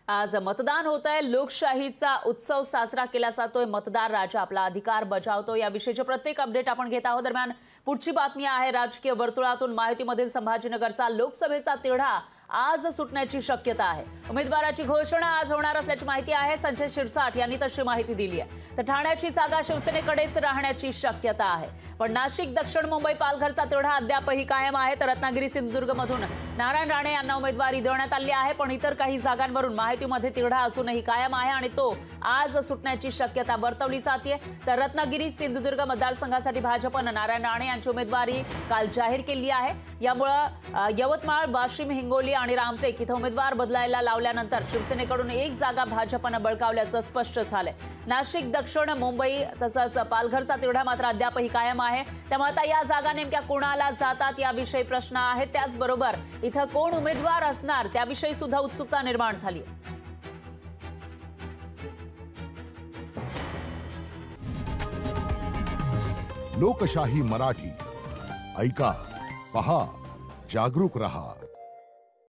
आज मतदान होत आहे। लोकशाहीचा उत्सव साजरा केला जातोय। मतदार राजा आपला अधिकार बजावतो। या विषयीचे प्रत्येक अपडेट आपण घेत आहोत। दरम्यान पुढची बातमी आहे राजकीय वर्तुळातून महायुतीमधील संभाजीनगरचा लोकसभेचा तिढा आज सुटण्याची शक्यता आहे। उमेदवाराची घोषणा आज होणार असल्याची माहिती आहे। संजय शिरसाट यांनी तशी माहिती दिली आहे। तर ठाण्याची जागा शिवसेनेकडेच राहण्याची शक्यता आहे। पण नाशिक, दक्षिण मुंबई, पालघरचा तिढा अद्यापही कायम आहे। तर रत्नागिरी, सिंधुदुर्ग मधून नारायण राणे यांना उमेदवारी देण्यात आली आहे। पण इतर काही जागांवरून महायुतीमध्ये तिढा अजूनही कायम आहे आणि तो आज सुटण्याची शक्यता वर्तवली जाते। तर रत्नागिरी, सिंधुदुर्ग मतदारसंघासाठी भाजपने नारायण राणे यांची उमेदवारी काल जाहीर केली आहे। यामुळे यवतमाळ, वाशिम, हिंगोली आणि रामटेक इथे उमेदवार बदलायला लावल्यानंतर शिवसेनेकडून एक जागा भाजपने बळकावल्याचं स्पष्ट झालंय। नाशिक, दक्षिण मुंबई तसंच पालघरचा तिढा मात्र अद्यापही कायम आहे। त्यामुळे आता या जागा नेमक्या कोणाला जातात याविषयी प्रश्न आहे। त्याचबरोबर इथं कोण उमेदवार असणार त्याविषयी सुद्धा उत्सुकता निर्माण झाली आहे। लोकशाही मराठी ऐका, पहा, जागरूक रहा।